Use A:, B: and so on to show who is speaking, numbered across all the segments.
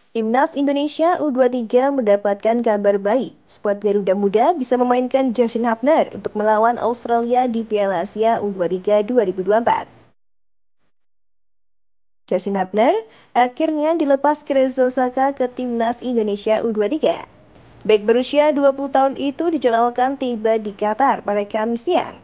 A: Timnas Indonesia U23 mendapatkan kabar baik. Skuad Garuda Muda bisa memainkan Justin Hapner untuk melawan Australia di Piala Asia U23 2024. Justin Hapner akhirnya dilepas Cerezo Osaka ke Timnas Indonesia U23. Bek berusia 20 tahun itu dijadwalkan tiba di Qatar pada Kamis siang.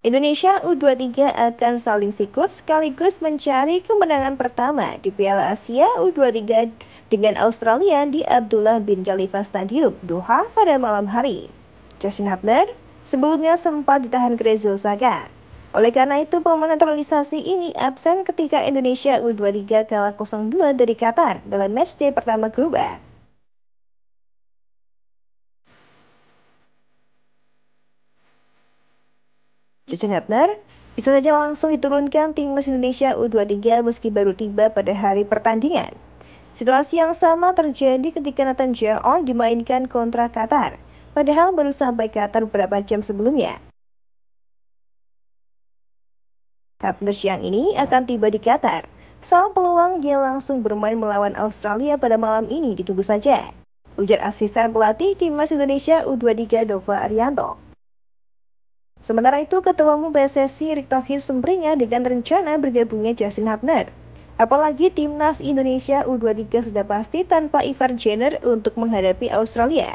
A: Indonesia U23 akan saling sikut sekaligus mencari kemenangan pertama di Piala Asia U23 dengan Australia di Abdullah bin Khalifa Stadium, Doha pada malam hari. Justin Hapner sebelumnya sempat ditahan Cerezo Osaka. Oleh karena itu, pemain naturalisasi ini absen ketika Indonesia U23 kalah 0-2 dari Qatar dalam matchday pertama grup A. Justin Hapner bisa saja langsung diturunkan timnas Indonesia U23 meski baru tiba pada hari pertandingan. Situasi yang sama terjadi ketika Nathan Jaon dimainkan kontra Qatar, padahal baru sampai Qatar beberapa jam sebelumnya. Hapner siang ini akan tiba di Qatar. Soal peluang dia langsung bermain melawan Australia pada malam ini ditunggu saja, ujar asisten pelatih timnas Indonesia U23 Dova Arianto. Sementara itu, Ketua Umum PSSI Erick Thohir sumringah dengan rencana bergabungnya Justin Hapner. Apalagi timnas Indonesia U23 sudah pasti tanpa Ivar Jenner untuk menghadapi Australia.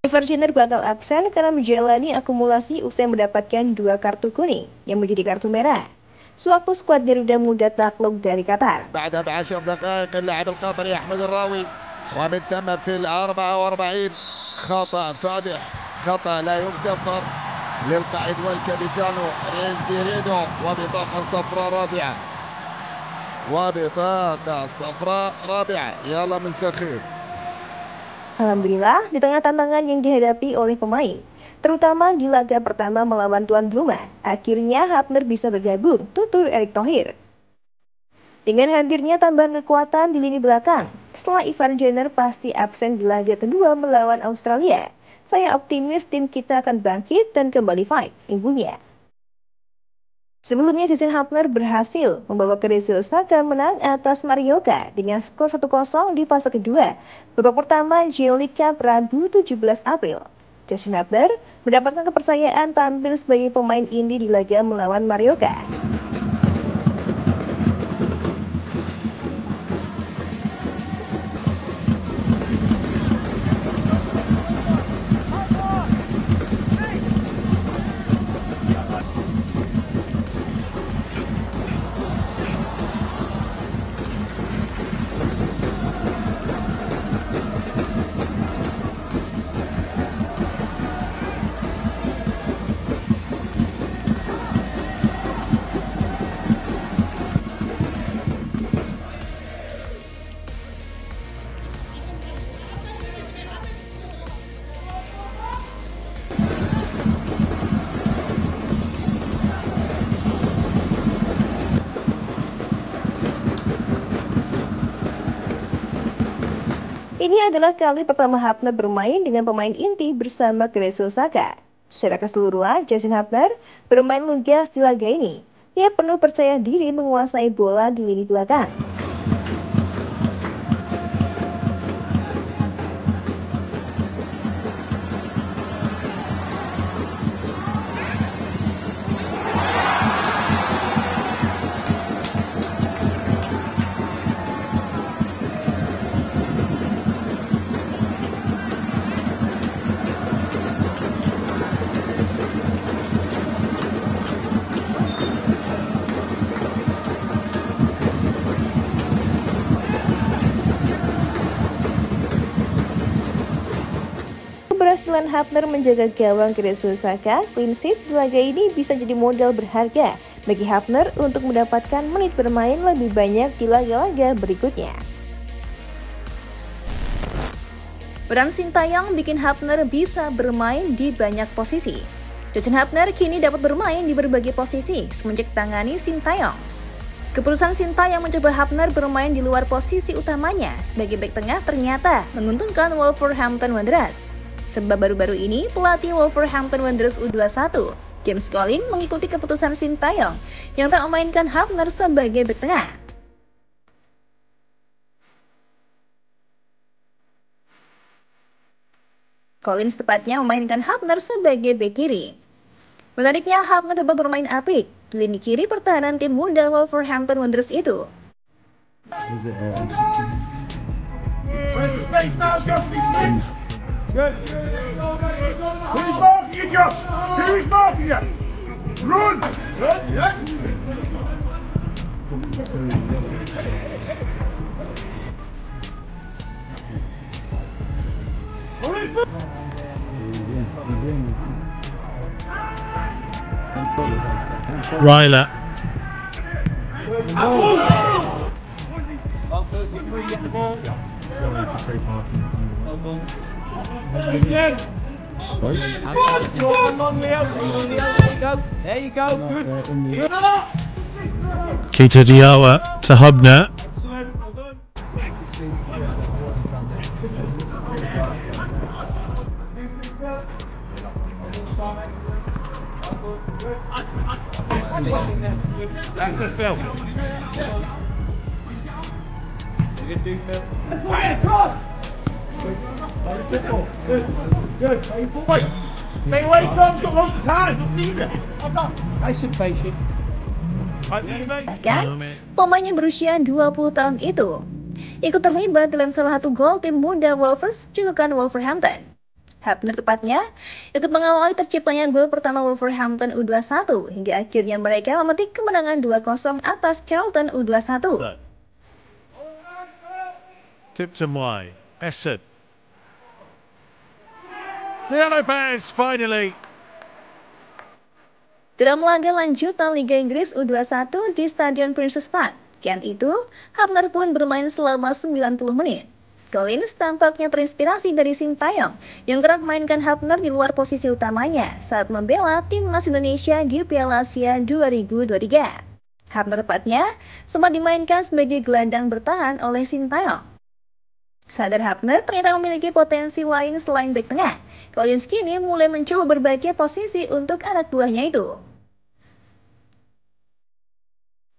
A: Ivar Jenner bakal absen karena menjalani akumulasi usai mendapatkan 2 kartu kuning yang menjadi kartu merah. Sewaktu skuad Garuda Muda takluk dari Qatar.
B: بعدها ب10 دقائق اللاعب القطري أحمد الراوي ومن ثم في 44 خطأ فادح خطأ لا يغتفر للقائد والكابيتانو ريز جيريدو وبطاقة صفراء رابعة يلا مستخير.
A: Alhamdulillah, di tengah tantangan yang dihadapi oleh pemain, terutama di laga pertama melawan tuan rumah, akhirnya Hapner bisa bergabung, tutur Erick Thohir. Dengan hadirnya tambahan kekuatan di lini belakang, setelah Ivar Jenner pasti absen di laga kedua melawan Australia, saya optimis tim kita akan bangkit dan kembali fight, ibunya. Sebelumnya Justin Hapner berhasil membawa Cerezo Osaka menang atas Morioka dengan skor 1-0 di fase kedua babak pertama J-League Cup Rabu 17 April. Justin Hapner mendapatkan kepercayaan tampil sebagai pemain inti di laga melawan Morioka. Ini adalah kali pertama Hapner bermain dengan pemain inti bersama Cerezo Osaka. Secara keseluruhan, Justin Hapner bermain lugas di laga ini. Ia penuh percaya diri menguasai bola di lini belakang. Keberhasilan Hapner menjaga gawang Cerezo Osaka clean sheet di laga ini bisa jadi modal berharga bagi Hapner untuk mendapatkan menit bermain lebih banyak di laga-laga berikutnya.
C: Peran Sintayong bikin Hapner bisa bermain di banyak posisi. Justin Hapner kini dapat bermain di berbagai posisi semenjak ditangani Sintayong. Keputusan Sintayong mencoba Hapner bermain di luar posisi utamanya sebagai bek tengah ternyata menguntungkan Wolverhampton Wanderers. Sebab baru-baru ini pelatih Wolverhampton Wanderers U21, James Collins, mengikuti keputusan Sintayong yang tak memainkan Hapner sebagai bek tengah. Collins tepatnya memainkan Hapner sebagai bek kiri. Menariknya, Hapner dapat bermain apik di lini kiri pertahanan tim muda Wolverhampton Wanderers itu.
D: Ryla.
E: There you go. Good.
D: Keita Diawa to Hubner.
B: That's a film.
E: Good. Stay away, Tom. Got lots of time. Nice and patient.
C: Bahkan, pemain yang berusia 20 tahun itu ikut terlibat dalam salah satu gol tim muda Wolves julukan Wolverhampton. Hapner tepatnya ikut mengawali terciptanya gol pertama Wolverhampton U21 hingga akhirnya mereka memetik kemenangan 2-0 atas Charlton U21.
D: Tipped him wide. Essed. The Lopez finally.
C: Dalam laga lanjutan Liga Inggris U21 di Stadion Princess Park, Kent itu, Hapner pun bermain selama 90 menit. Collins tampaknya terinspirasi dari Sintayong yang kerap mainkan Hapner di luar posisi utamanya saat membela timnas Indonesia di Piala Asia 2023. Hapner tepatnya sempat dimainkan sebagai gelandang bertahan oleh Sintayong. Sadar Hapner ternyata memiliki potensi lain selain bek tengah, Collins kini mulai mencoba berbagai posisi untuk anak buahnya itu.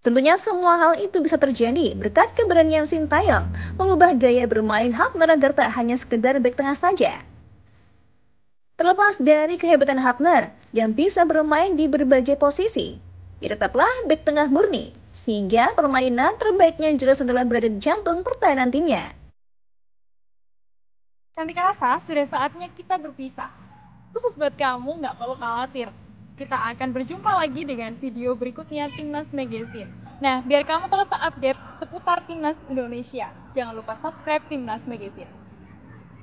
C: Tentunya semua hal itu bisa terjadi berkat keberanian Sintayong mengubah gaya bermain Hapner agar tak hanya sekedar bek tengah saja. Terlepas dari kehebatan Hapner yang bisa bermain di berbagai posisi, ia tetaplah bek tengah murni, sehingga permainan terbaiknya juga setelah berada di jantung pertahanan timnya.
F: Cantik rasa, sudah saatnya kita berpisah. Khusus buat kamu, nggak perlu khawatir. Kita akan berjumpa lagi dengan video berikutnya Timnas Magazine. Nah, biar kamu terus update seputar Timnas Indonesia, jangan lupa subscribe Timnas Magazine.